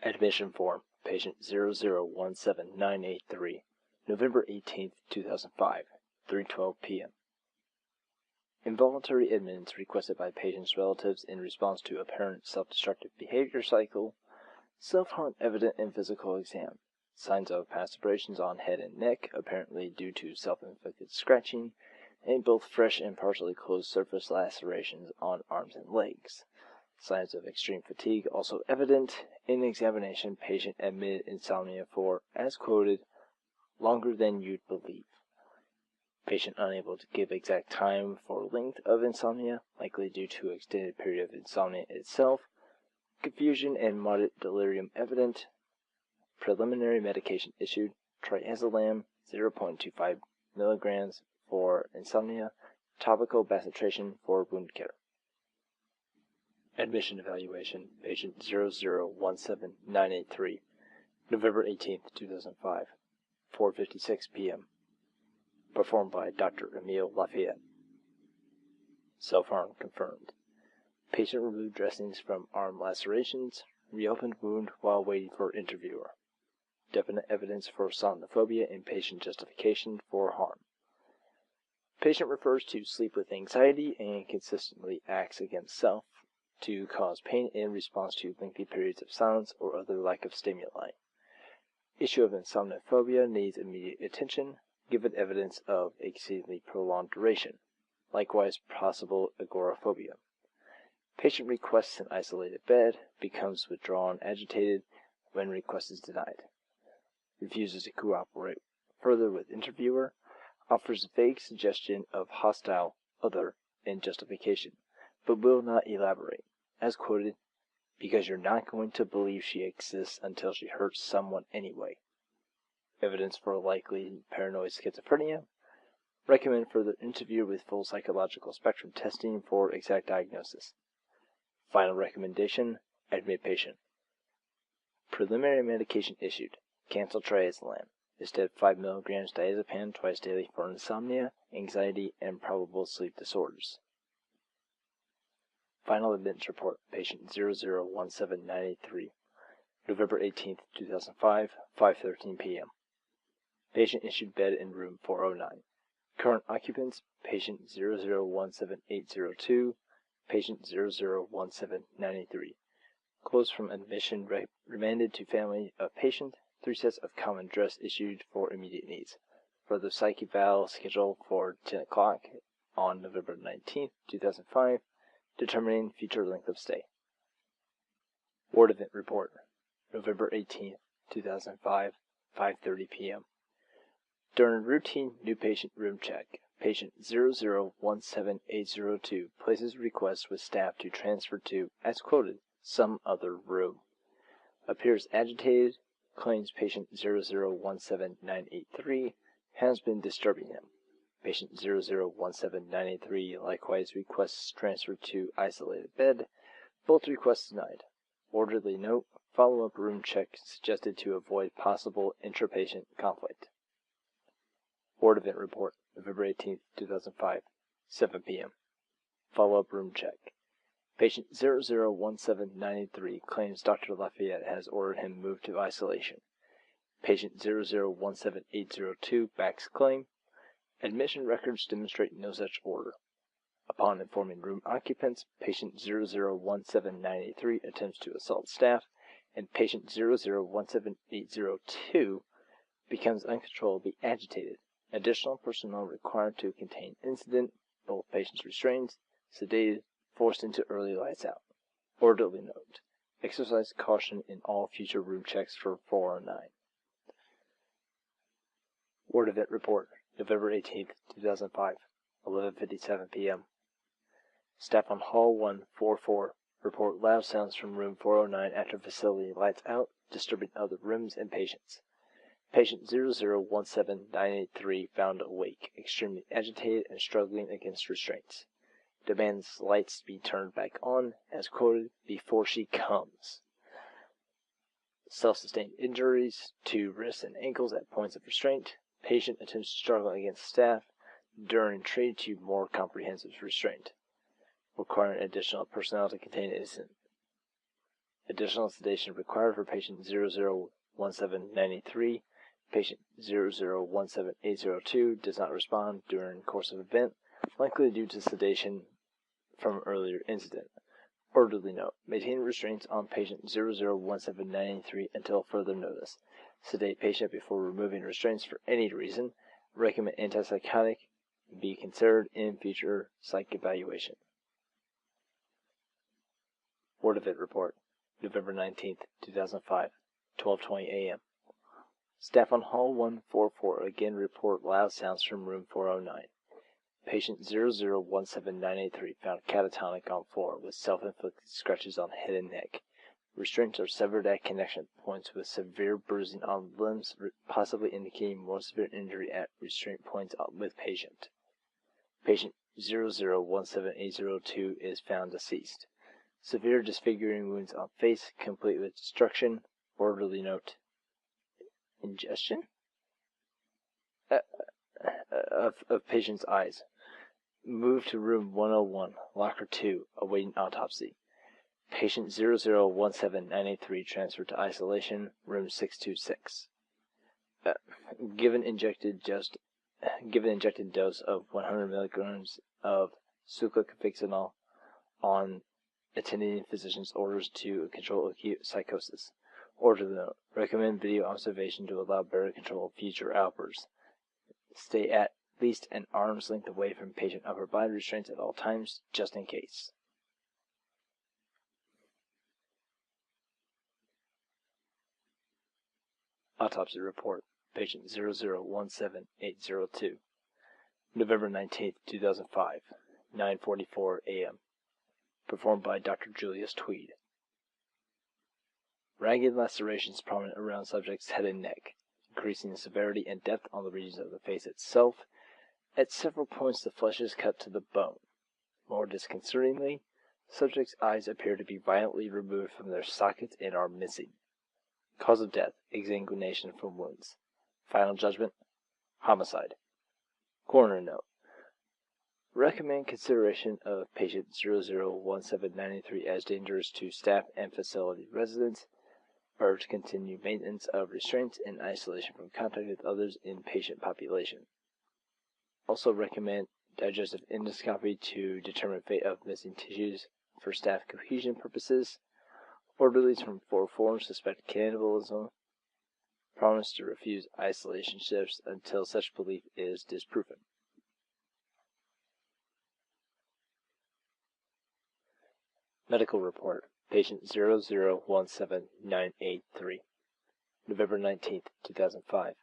Admission form, patient 0017983, November 18, 2005, 3:12 p.m. Involuntary admittance requested by patient's relatives in response to apparent self-destructive behavior cycle, self-harm evident in physical exam, signs of past abrasions on head and neck, apparently due to self-inflicted scratching, and both fresh and partially closed surface lacerations on arms and legs. Signs of extreme fatigue also evident. In examination, patient admitted insomnia for, as quoted, longer than you'd believe. Patient unable to give exact time for length of insomnia, likely due to extended period of insomnia itself. Confusion and moderate delirium evident. Preliminary medication issued, triazolam 0.25 milligrams for insomnia, topical bacitration for wound care. Admission evaluation, patient 0017983, November 18, 2005, 4:56 p.m. Performed by Dr. Emile Lafayette. Self-harm confirmed. Patient removed dressings from arm lacerations, reopened wound while waiting for interviewer. Definite evidence for somnophobia in patient justification for harm. Patient refers to sleep with anxiety and consistently acts against self to cause pain in response to lengthy periods of silence or other lack of stimuli. Issue of insomnophobia needs immediate attention, given evidence of exceedingly prolonged duration. Likewise, possible agoraphobia. Patient requests an isolated bed, becomes withdrawn, agitated when request is denied. Refuses to cooperate further with interviewer, offers vague suggestion of hostile other in justification, but will not elaborate, as quoted, because you're not going to believe she exists until she hurts someone anyway. Evidence for likely paranoid schizophrenia. Recommend further interview with full psychological spectrum testing for exact diagnosis. Final recommendation, admit patient. Preliminary medication issued, cancel triazolam. Instead 5 mg diazepam twice daily for insomnia, anxiety, and probable sleep disorders. Final admittance report, patient 0017983, November 18, 2005, 5:13 p.m. Patient issued bed in room 409. Current occupants, patient 0017802, patient 0017983. Closed from admission, remanded to family of patient. 3 sets of common dress issued for immediate needs. Further psych eval scheduled for 10 o'clock on November 19, 2005, determining future length of stay. Ward event report, November 18, 2005, 5:30 p.m. During routine new patient room check, patient 0017802 places request with staff to transfer to, as quoted, some other room. Appears agitated, claims patient 0017983 has been disturbing him. Patient 0017983 likewise requests transfer to isolated bed. Both requests denied. Orderly note, follow-up room check suggested to avoid possible intra-patient conflict. Ward event report, November 18, 2005, 7 p.m. Follow-up room check. Patient 0017983 claims Dr. Lafayette has ordered him moved to isolation. Patient 0017802 backs claim. Admission records demonstrate no such order. Upon informing room occupants, patient 0017983 attempts to assault staff, and patient 0017802 becomes uncontrollably agitated. Additional personnel required to contain incident, both patients restrained, sedated, forced into early lights out. Orderly note, exercise caution in all future room checks for 409. Ward event report, November 18, 2005, 11:57 p.m. Staff on Hall 144 report loud sounds from room 409 after facility lights out, disturbing other rooms and patients. Patient 0017983 found awake, extremely agitated and struggling against restraints. Demands lights be turned back on, as quoted, before she comes. Self-sustained injuries to wrists and ankles at points of restraint. Patient attempts to struggle against staff during trade to more comprehensive restraint. Requiring additional personnel to contain incident. Additional sedation required for patient 001793. Patient 0017802 does not respond during course of event, likely due to sedation from earlier incident. Orderly note: maintain restraints on patient 001793 until further notice. Sedate patient before removing restraints for any reason. Recommend antipsychotic be considered in future psych evaluation. Word of it report, November 19th, 2005, 12:20 a.m. Staff on Hall 144 again report loud sounds from room 409. Patient 0017983 found catatonic on floor with self-inflicted scratches on head and neck. Restraints are severed at connection points with severe bruising on limbs, possibly indicating more severe injury at restraint points with patient. Patient 00178002 is found deceased. Severe disfiguring wounds on face, complete with destruction. Orderly note: ingestion of patient's eyes. Moved to room 101, locker 2, awaiting autopsy. Patient 0017983 transferred to isolation, room 626. Given injected dose of 100 milligrams of succinylcholine on attending physician's orders to control acute psychosis. Order note: recommend video observation to allow better control of future outbursts. Stay at least an arm's length away from patient upper body restraints at all times, just in case. Autopsy report, patient 00178002, November 19th, 2005, 9:44 a.m. Performed by Dr. Julius Tweed. Ragged lacerations prominent around subject's head and neck, increasing in severity and depth on the regions of the face itself. At several points the flesh is cut to the bone. More disconcertingly, subject's eyes appear to be violently removed from their sockets and are missing. Cause of death: exsanguination from wounds. Final judgment: homicide. Coroner note: recommend consideration of patient 001793 as dangerous to staff and facility residents. Urge continue maintenance of restraints and isolation from contact with others in patient population. Also recommend digestive endoscopy to determine fate of missing tissues for staff cohesion purposes. Orderlies from 4-4 suspect cannibalism. Promise to refuse isolation shifts until such belief is disproven. Medical report, patient 00177983, November 19th, 2005,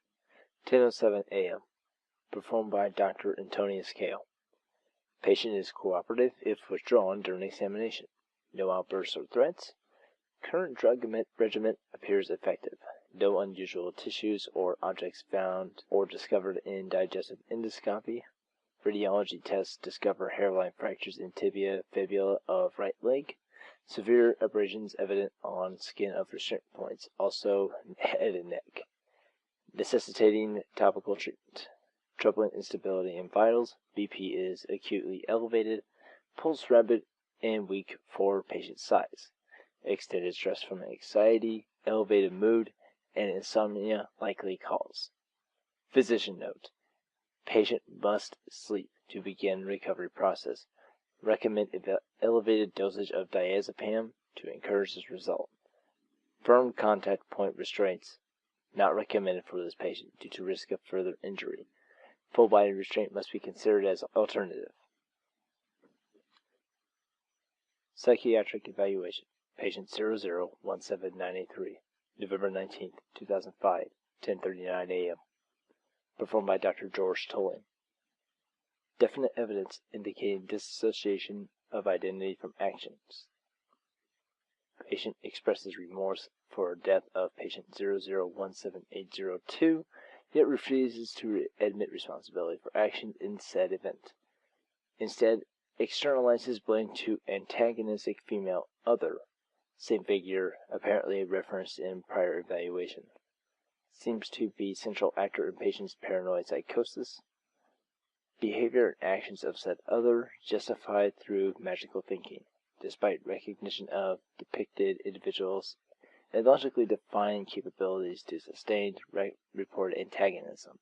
10:07 a.m. Performed by Dr. Antonius Kale. Patient is cooperative if withdrawn during examination. No outbursts or threats. Current drug regimen appears effective. No unusual tissues or objects found or discovered in digestive endoscopy. Radiology tests discover hairline fractures in tibia, fibula of right leg. Severe abrasions evident on skin of restraint points, also head and neck, necessitating topical treatment. Troubling instability in vitals. BP is acutely elevated. Pulse rapid and weak for patient size. Extended stress from anxiety, elevated mood, and insomnia likely cause. Physician note: patient must sleep to begin recovery process. Recommend elevated dosage of diazepam to encourage this result. Firm contact point restraints not recommended for this patient due to risk of further injury. Full body restraint must be considered as alternative. Psychiatric evaluation. Patient 001793, November 19th, 2005, 10:39 a.m. Performed by Dr. George Tolling. Definite evidence indicating dissociation of identity from actions. Patient expresses remorse for death of patient 00178002, yet refuses to admit responsibility for action in said event. Instead, externalizes blame to antagonistic female other, same figure apparently referenced in prior evaluation. Seems to be central actor in patient's paranoid psychosis. Behavior and actions of said other justified through magical thinking. despite recognition of depicted individuals' logically defined capabilities to sustained reported antagonism.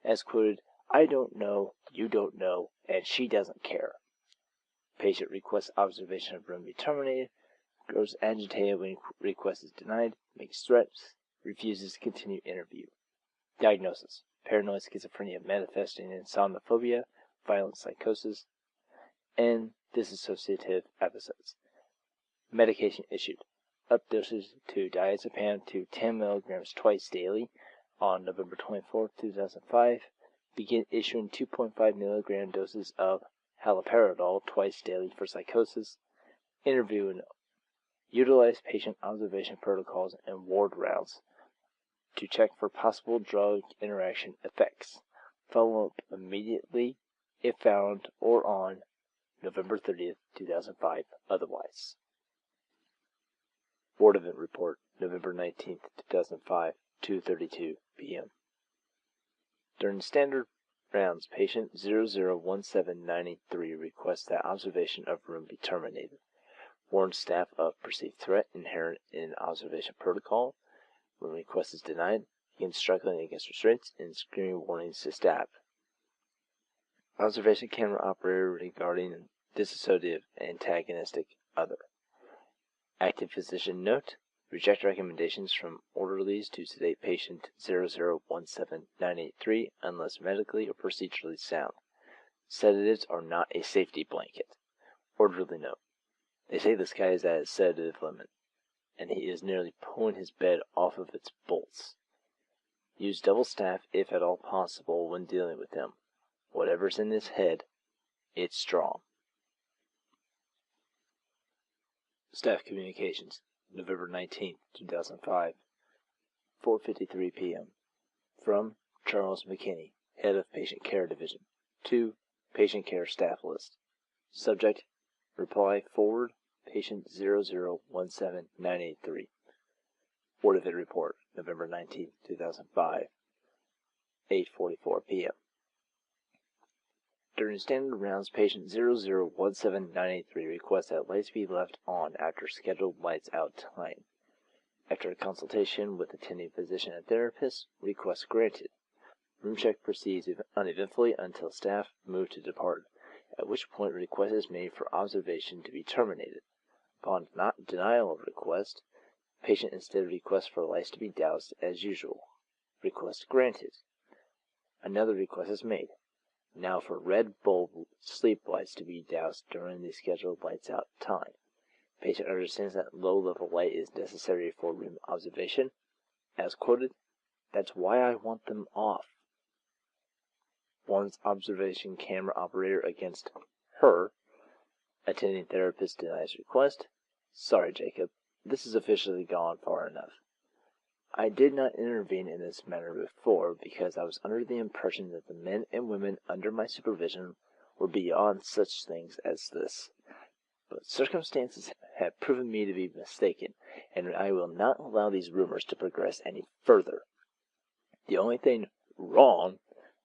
As quoted, "I don't know, you don't know, and she doesn't care." Patient requests observation of room be terminated, grows agitated when request is denied, makes threats, refuses to continue interview. Diagnosis: paranoid schizophrenia manifesting in somnophobia, violent psychosis, and dissociative episodes. Medication issued: up doses to diazepam to 10 mg twice daily on November 24, 2005. Begin issuing 2.5 mg doses of haloperidol twice daily for psychosis. Interview and utilize patient observation protocols and ward rounds to check for possible drug interaction effects. Follow up immediately if found or on November 30th, 2005, otherwise. Board Event Report, November 19th, 2005, 2:32 p.m. During standard rounds, patient 001793 requests that observation of room be terminated. Warns staff of perceived threat inherent in observation protocol. When request is denied, begins struggling against restraints and screaming warnings to staff. Observation camera operator regarding dissociative antagonistic other. Active physician note: reject recommendations from orderlies to sedate patient 001793 unless medically or procedurally sound. Sedatives are not a safety blanket. Orderly note: they say this guy is at his sedative limit, and he is nearly pulling his bed off of its bolts. Use double staff if at all possible when dealing with him. Whatever's in his head, it's strong. Staff Communications, November 19th, 2005, 4:53 p.m. From Charles McKinney, Head of Patient Care Division, to Patient Care Staff List. Subject: reply forward, patient 001793. Board Event Report, November 19th, 2005, 8:44 p.m. During standard rounds, patient 001793 requests that lights be left on after scheduled lights out time. After a consultation with attending physician and therapist, request granted. Room check proceeds uneventfully until staff move to depart, at which point request is made for observation to be terminated. Upon denial of request, patient instead requests for lights to be doused as usual. Request granted. Another request is made, now for red bulb sleep lights to be doused during the scheduled lights out time. Patient understands that low-level light is necessary for room observation. As quoted, "That's why I want them off." Warns observation camera operator against her. Attending therapist denies request. "Sorry, Jacob, this has officially gone far enough. I did not intervene in this manner before because I was under the impression that the men and women under my supervision were beyond such things as this. But circumstances have proven me to be mistaken, and I will not allow these rumors to progress any further. The only thing wrong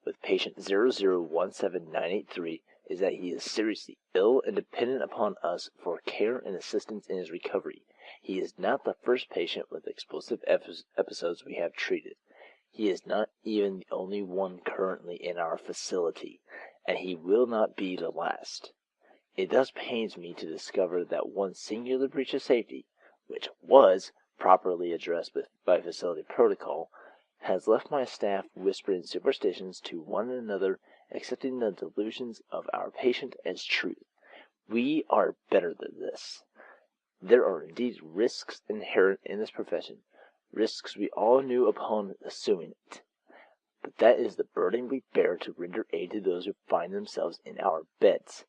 with patient 001793 is that he is seriously ill and dependent upon us for care and assistance in his recovery. He is not the first patient with explosive episodes we have treated. He is not even the only one currently in our facility, and he will not be the last. It thus pains me to discover that one singular breach of safety, which was properly addressed by facility protocol, has left my staff whispering superstitions to one another, accepting the delusions of our patient as truth. We are better than this. There are indeed risks inherent in this profession, risks we all knew upon assuming it. But that is the burden we bear to render aid to those who find themselves in our beds.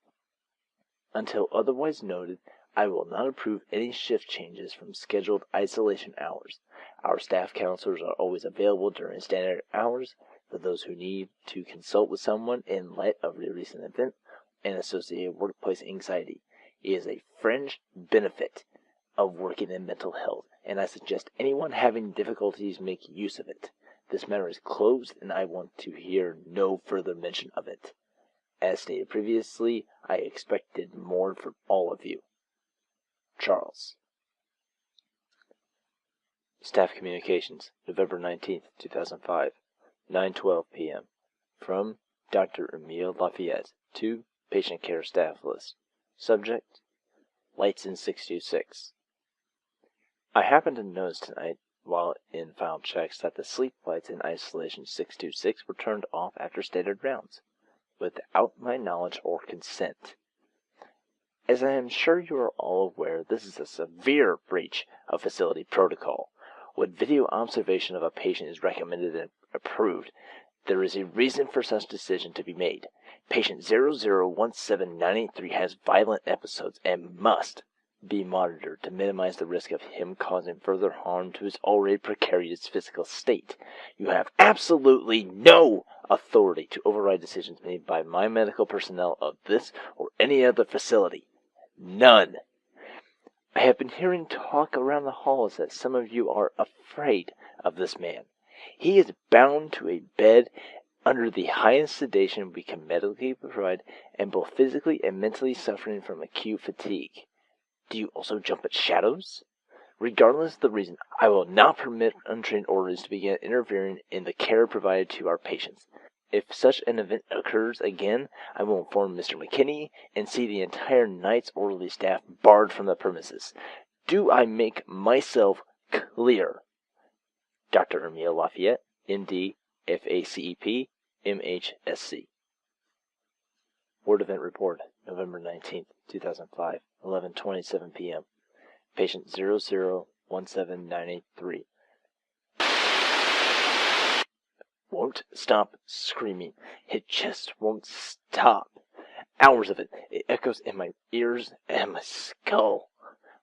Until otherwise noted, I will not approve any shift changes from scheduled isolation hours. Our staff counselors are always available during standard hours for those who need to consult with someone in light of the recent event and associated workplace anxiety. It is a fringe benefit of working in mental health, and I suggest anyone having difficulties make use of it. This matter is closed, and I want to hear no further mention of it. As stated previously, I expected more from all of you. Charles. Staff Communications, November 19th, 2005, 9:12 p.m. From Dr. Emile Lafayette to Patient Care Staff List. Subject: Lights in 626. I happened to notice tonight, while in file checks, that the sleep lights in Isolation 626 were turned off after stated rounds, without my knowledge or consent. As I am sure you are all aware, this is a severe breach of facility protocol. When video observation of a patient is recommended and approved, there is a reason for such decision to be made. Patient 0017983 has violent episodes and must be monitored to minimize the risk of him causing further harm to his already precarious physical state. You have absolutely no authority to override decisions made by my medical personnel of this or any other facility. None. I have been hearing talk around the halls that some of you are afraid of this man. He is bound to a bed under the highest sedation we can medically provide, and both physically and mentally suffering from acute fatigue. Do you also jump at shadows? Regardless of the reason, I will not permit untrained orderlies to begin interfering in the care provided to our patients. If such an event occurs again, I will inform Mr. McKinney and see the entire night's orderly staff barred from the premises. Do I make myself clear? Dr. Emile Lafayette, M.D., F.A.C.E.P., M.H.S.C. Ward Event Report, November 19th, 2005, 11:27 p.m. Patient 0017983. Won't stop screaming. It just won't stop. Hours of it. It echoes in my ears and my skull.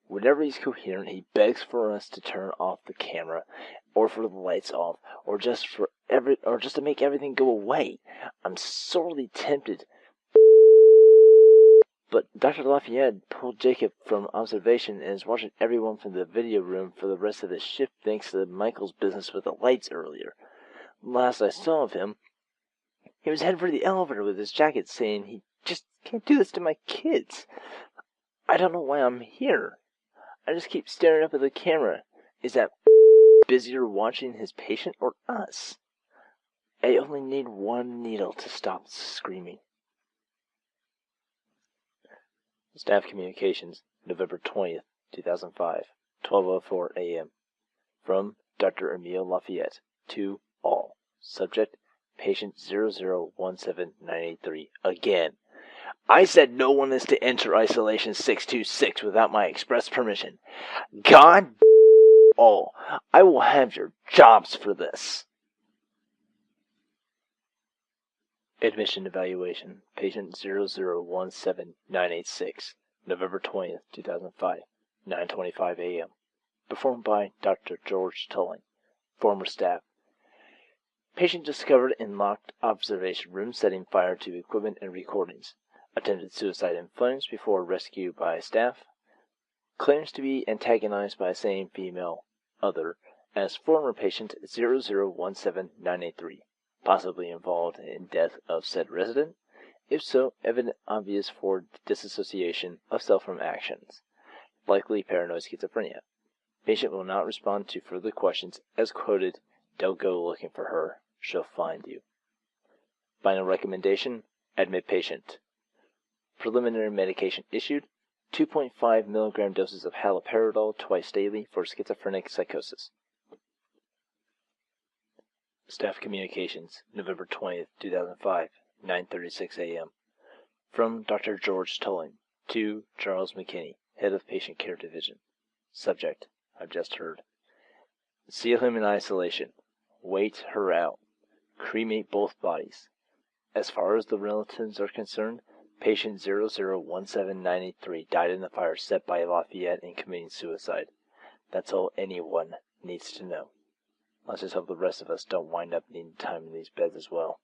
Whenever he's coherent, he begs for us to turn off the camera, or for the lights off, or just to make everything go away. I'm sorely tempted. But Dr. Lafayette pulled Jacob from observation and is watching everyone from the video room for the rest of the shift thanks to Michael's business with the lights earlier. Last I saw of him, he was heading for the elevator with his jacket saying he just can't do this to my kids. I don't know why I'm here. I just keep staring up at the camera. Is that busier watching his patient or us? I only need one needle to stop screaming. Staff Communications, November 20th, 2005, 12:04 a.m. From Dr. Emile Lafayette to all. Subject: Patient 0017983. Again. I said no one is to enter Isolation 626 without my express permission. God all. I will have your jobs for this. Admission Evaluation, Patient 0017986, November 20th, 2005, 9:25 a.m. Performed by Dr. George Tulling, former staff. Patient discovered in locked observation room setting fire to equipment and recordings. Attempted suicide in flames before rescue by staff. Claims to be antagonized by same female other as former patient 0017983. Possibly involved in death of said resident. If so, evident obvious for disassociation of self from actions. Likely paranoid schizophrenia. Patient will not respond to further questions as quoted, "Don't go looking for her, she'll find you." Final recommendation, admit patient. Preliminary medication issued, 2.5 milligram doses of haloperidol twice daily for schizophrenic psychosis. Staff Communications, November 20th, 2005, 9:36 a.m. From Dr. George Tulling to Charles McKinney, Head of Patient Care Division. Subject: I've just heard. Seal him in isolation. Wait her out. Cremate both bodies. As far as the relatives are concerned, patient 0017983 died in the fire set by Lafayette in committing suicide. That's all anyone needs to know. Let's just hope the rest of us don't wind up needing time in these beds as well.